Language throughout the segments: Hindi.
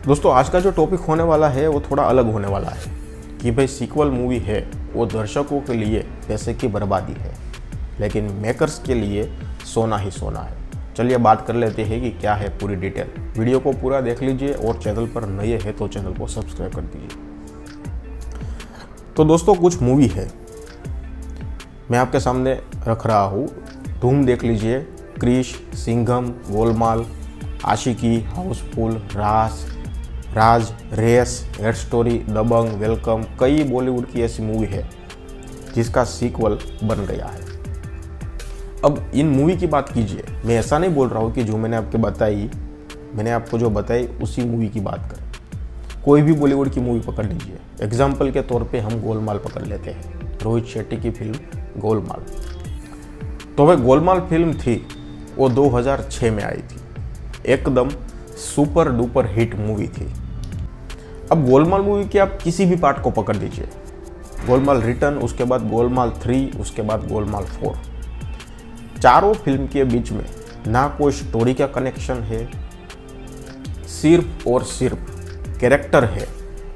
दोस्तों आज का जो टॉपिक होने वाला है वो थोड़ा अलग होने वाला है कि भाई सीक्वल मूवी है वो दर्शकों के लिए पैसे की बर्बादी है, लेकिन मेकर्स के लिए सोना ही सोना है। चलिए बात कर लेते हैं कि क्या है पूरी डिटेल। वीडियो को पूरा देख लीजिए और चैनल पर नए हैं तो चैनल को सब्सक्राइब कर दीजिए। तो दोस्तों कुछ मूवी है मैं आपके सामने रख रहा हूँ। धूम देख लीजिए, क्रिश, सिंघम, गोलमाल, आशिकी, हाउसफुल, राज, रेस, हेड स्टोरी, दबंग, वेलकम, कई बॉलीवुड की ऐसी मूवी है जिसका सीक्वल बन गया है। अब इन मूवी की बात कीजिए, मैं ऐसा नहीं बोल रहा हूँ कि जो मैंने आपको जो बताई उसी मूवी की बात करें। कोई भी बॉलीवुड की मूवी पकड़ लीजिए। एग्जाम्पल के तौर पे हम गोलमाल पकड़ लेते हैं, रोहित शेट्टी की फिल्म गोलमाल। तो वह गोलमाल फिल्म थी वो 2006 में आई थी, एकदम सुपर डुपर हिट मूवी थी। अब गोलमाल मूवी के आप किसी भी पार्ट को पकड़ लीजिए, गोलमाल रिटर्न, उसके बाद गोलमाल 3, उसके बाद गोलमाल 4, चारों फिल्म के बीच में ना कोई स्टोरी का कनेक्शन है, सिर्फ और सिर्फ कैरेक्टर है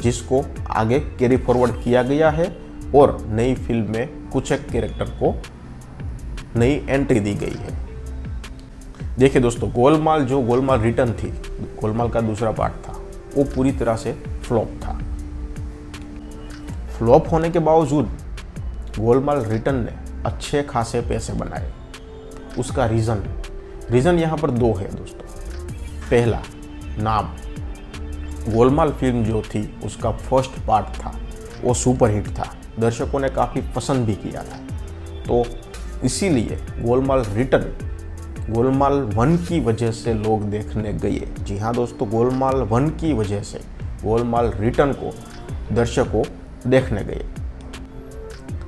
जिसको आगे कैरी फॉरवर्ड किया गया है और नई फिल्म में कुछ एक कैरेक्टर को नई एंट्री दी गई है। देखिए दोस्तों, गोलमाल रिटर्न थी, गोलमाल का दूसरा पार्ट था, वो पूरी तरह से फ्लॉप था। फ्लॉप होने के बावजूद गोलमाल रिटर्न ने अच्छे खासे पैसे बनाए। उसका रीज़न यहाँ पर दो है दोस्तों। पहला, नाम। गोलमाल फिल्म जो थी उसका फर्स्ट पार्ट था वो सुपर हिट था, दर्शकों ने काफ़ी पसंद भी किया था। तो इसीलिए गोलमाल 1 की वजह से लोग देखने गए। जी हाँ दोस्तों, गोलमाल 1 की वजह से गोलमाल रिटर्न को दर्शकों देखने गए।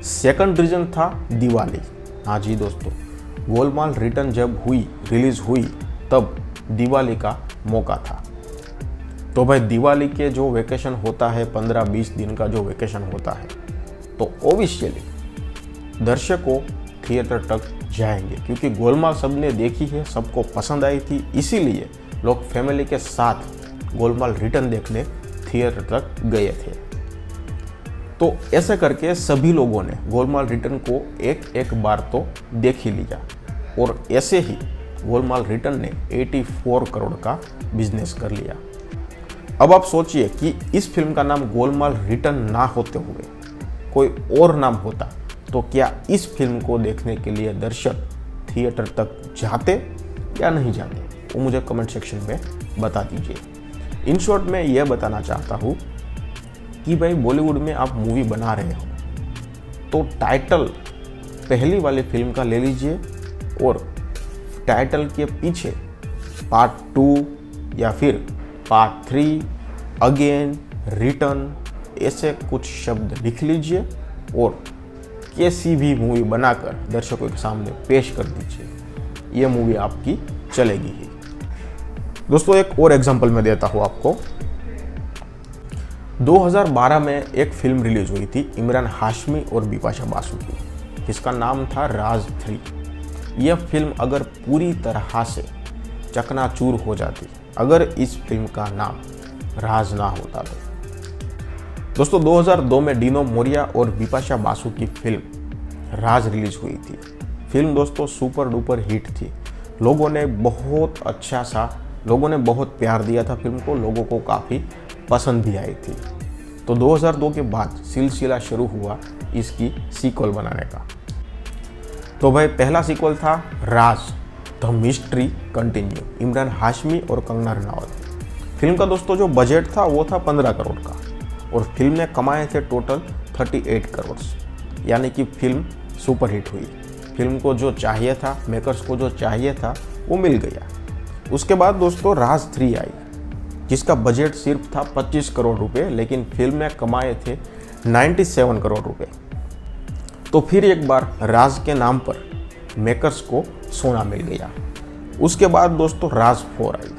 सेकंड रीज़न था दिवाली। हाँ जी दोस्तों, गोलमाल रिटर्न जब रिलीज़ हुई तब दिवाली का मौका था। तो भाई दिवाली के जो वेकेशन होता है, 15-20 दिन का जो वेकेशन होता है, तो ऑब्वियसली दर्शकों थिएटर तक जाएंगे, क्योंकि गोलमाल सबने देखी है, सबको पसंद आई थी, इसीलिए लोग फैमिली के साथ गोलमाल रिटर्न देखने थिएटर तक गए थे। तो ऐसे करके सभी लोगों ने गोलमाल रिटर्न को एक बार तो देख ही लिया और ऐसे ही गोलमाल रिटर्न ने 84 करोड़ का बिजनेस कर लिया। अब आप सोचिए कि इस फिल्म का नाम गोलमाल रिटर्न ना होते हुए कोई और नाम होता तो क्या इस फिल्म को देखने के लिए दर्शक थिएटर तक जाते या नहीं जाते, वो मुझे कमेंट सेक्शन में बता दीजिए। इन शॉर्ट में यह बताना चाहता हूँ कि भाई बॉलीवुड में आप मूवी बना रहे हो तो टाइटल पहली वाली फिल्म का ले लीजिए और टाइटल के पीछे पार्ट 2 या फिर पार्ट 3, अगेन, रिटर्न, ऐसे कुछ शब्द लिख लीजिए और कैसी भी मूवी बनाकर दर्शकों के सामने पेश कर दीजिए। ये मूवी आपकी चलेगी ही। दोस्तों एक और एग्जांपल मैं देता हूँ आपको। 2012 में एक फिल्म रिलीज हुई थी इमरान हाशमी और बिपाशा बासु की, जिसका नाम था राज 3। यह फिल्म अगर पूरी तरह से चकनाचूर हो जाती अगर इस फिल्म का नाम राज ना होता तो। दोस्तों 2002 में डिनो मोरिया और बिपाशा बासु की फिल्म राज रिलीज हुई थी। फिल्म दोस्तों सुपर डुपर हिट थी, लोगों ने बहुत प्यार दिया था फिल्म को, लोगों को काफ़ी पसंद भी आई थी। तो 2002 के बाद सिलसिला शुरू हुआ इसकी सीक्वल बनाने का। तो भाई पहला सीक्वल था Raaz the mystery continue, Imran Hashmi और कंगना रनावत। फिल्म का दोस्तों जो बजट था वो था 15 करोड़ का और फिल्म ने कमाए थे टोटल 38 करोड़, यानी कि फिल्म सुपर हिट हुई। फिल्म को जो चाहिए था, मेकर्स को जो चाहिए था वो मिल गया। उसके बाद दोस्तों राज 3 आई, जिसका बजट सिर्फ था 25 करोड़ रुपए, लेकिन फिल्म ने कमाए थे 97 करोड़ रुपए। तो फिर एक बार राज के नाम पर मेकर्स को सोना मिल गया। उसके बाद दोस्तों राज 4 आई,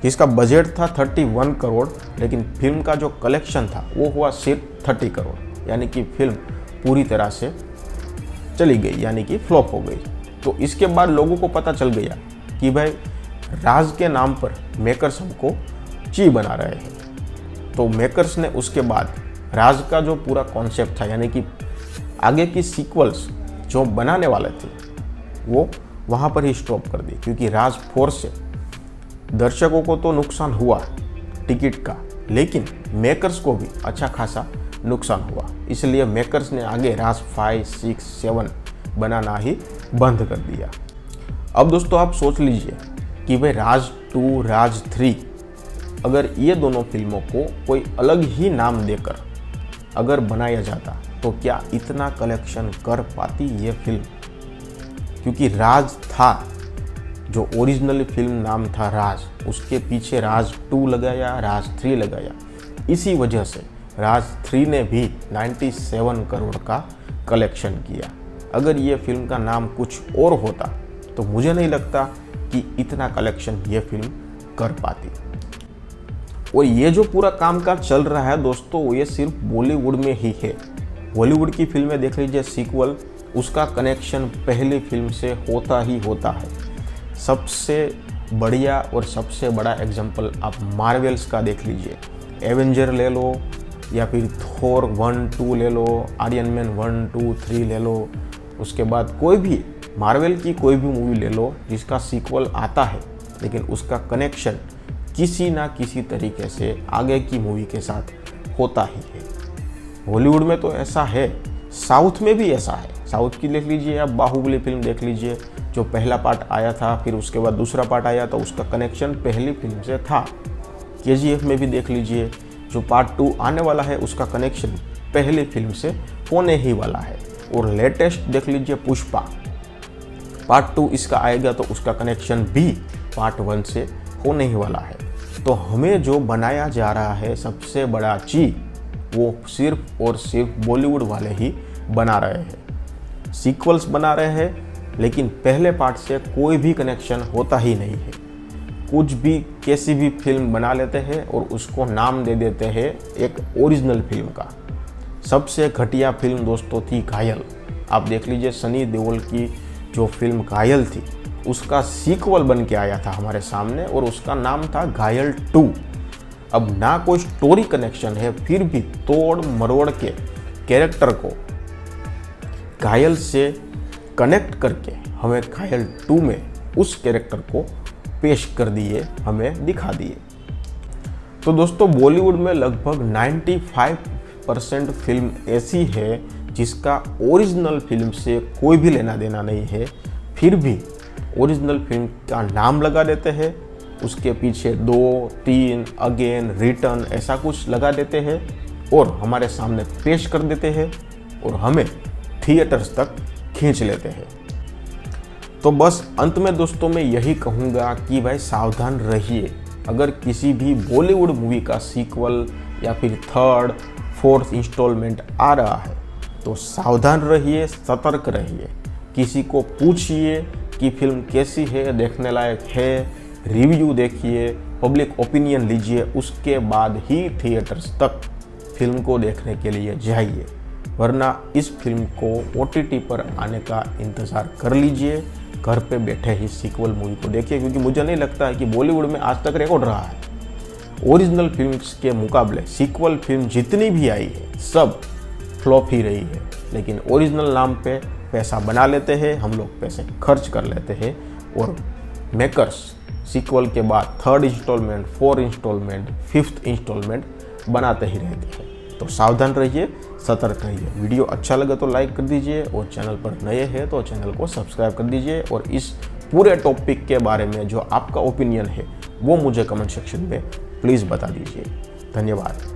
जिसका बजट था 31 करोड़, लेकिन फिल्म का जो कलेक्शन था वो हुआ सिर्फ 30 करोड़, यानी कि फिल्म पूरी तरह से चली गई, यानी कि फ्लॉप हो गई। तो इसके बाद लोगों को पता चल गया कि भाई राज के नाम पर मेकर्स हमको ची बना रहे हैं। तो मेकर्स ने उसके बाद राज का जो पूरा कॉन्सेप्ट था, यानी कि आगे की सीक्वल्स जो बनाने वाले थे, वो वहाँ पर ही स्टॉप कर दी, क्योंकि राज 4 से दर्शकों को तो नुकसान हुआ टिकट का, लेकिन मेकर्स को भी अच्छा खासा नुकसान हुआ। इसलिए मेकर्स ने आगे राज 5, 6, 7 बनाना ही बंद कर दिया। अब दोस्तों आप सोच लीजिए कि भाई राज 2, राज 3, अगर ये दोनों फिल्मों को कोई अलग ही नाम देकर अगर बनाया जाता तो क्या इतना कलेक्शन कर पाती ये फिल्म? क्योंकि राज था, जो ओरिजिनल फिल्म नाम था राज, उसके पीछे राज 2 लगाया, राज 3 लगाया। इसी वजह से राज 3 ने भी 97 करोड़ का कलेक्शन किया। अगर ये फिल्म का नाम कुछ और होता तो मुझे नहीं लगता कि इतना कलेक्शन ये फिल्म कर पाती। और ये जो पूरा कामकाज चल रहा है दोस्तों, ये सिर्फ बॉलीवुड में ही है। हॉलीवुड की फिल्में देख लीजिए, सीक्वल, उसका कनेक्शन पहली फिल्म से होता ही होता है। सबसे बढ़िया और सबसे बड़ा एग्जाम्पल आप मार्वल्स का देख लीजिए। एवेंजर ले लो या फिर थोर 1, 2 ले लो, आयरन मैन 1, 2, 3 ले लो। उसके बाद कोई भी मार्वल की कोई भी मूवी ले लो जिसका सीक्वल आता है, लेकिन उसका कनेक्शन किसी ना किसी तरीके से आगे की मूवी के साथ होता ही है। हॉलीवुड में तो ऐसा है, साउथ में भी ऐसा है। साउथ की देख लीजिए आप, बाहुबली फिल्म देख लीजिए, जो पहला पार्ट आया था, फिर उसके बाद दूसरा पार्ट आया, तो उसका कनेक्शन पहली फिल्म से था। KGF में भी देख लीजिए, जो पार्ट 2 आने वाला है उसका कनेक्शन पहली फिल्म से होने ही वाला है। और लेटेस्ट देख लीजिए पुष्पा, पार्ट 2 इसका आएगा तो उसका कनेक्शन भी पार्ट 1 से होने ही वाला है। तो हमें जो बनाया जा रहा है सबसे बड़ा चीज, वो सिर्फ और सिर्फ बॉलीवुड वाले ही बना रहे हैं। सीक्वल्स बना रहे हैं, लेकिन पहले पार्ट से कोई भी कनेक्शन होता ही नहीं है। कुछ भी कैसी भी फिल्म बना लेते हैं और उसको नाम दे देते हैं एक ओरिजिनल फिल्म का। सबसे घटिया फिल्म दोस्तों थी घायल। आप देख लीजिए, सनी देओल की जो फिल्म घायल थी, उसका सीक्वल बन के आया था हमारे सामने और उसका नाम था घायल 2। अब ना कोई स्टोरी कनेक्शन है, फिर भी तोड़ मरोड़ के कैरेक्टर को घायल से कनेक्ट करके हमें घायल 2 में उस कैरेक्टर को पेश कर दिए, हमें दिखा दिए। तो दोस्तों बॉलीवुड में लगभग 95% फिल्म ऐसी है जिसका ओरिजिनल फिल्म से कोई भी लेना देना नहीं है, फिर भी ओरिजिनल फिल्म का नाम लगा देते हैं, उसके पीछे 2, 3, अगेन, रिटर्न ऐसा कुछ लगा देते हैं और हमारे सामने पेश कर देते हैं और हमें थिएटर्स तक खींच लेते हैं। तो बस अंत में दोस्तों मैं यही कहूँगा कि भाई सावधान रहिए। अगर किसी भी बॉलीवुड मूवी का सीक्वल या फिर 3rd, 4th इंस्टॉलमेंट आ रहा है तो सावधान रहिए, सतर्क रहिए। किसी को पूछिए कि फिल्म कैसी है, देखने लायक है, रिव्यू देखिए, पब्लिक ओपिनियन लीजिए, उसके बाद ही थिएटर्स तक फिल्म को देखने के लिए जाइए। वरना इस फिल्म को OTT पर आने का इंतज़ार कर लीजिए, घर पे बैठे ही सीक्वल मूवी को देखिए, क्योंकि मुझे नहीं लगता है कि बॉलीवुड में आज तक रिकॉर्ड रहा है। ओरिजिनल फिल्म्स के मुकाबले सीक्वल फिल्म जितनी भी आई है सब फ्लॉप ही रही है, लेकिन ओरिजिनल नाम पे पैसा बना लेते हैं, हम लोग पैसे खर्च कर लेते हैं और मेकर्स सीक्वल के बाद 3rd instalment, 4th instalment, 5th instalment बनाते ही रहते हैं। तो सावधान रहिए, सतर्क रहिए। वीडियो अच्छा लगे तो लाइक कर दीजिए और चैनल पर नए हैं तो चैनल को सब्सक्राइब कर दीजिए और इस पूरे टॉपिक के बारे में जो आपका ओपिनियन है वो मुझे कमेंट सेक्शन में प्लीज़ बता दीजिए। धन्यवाद।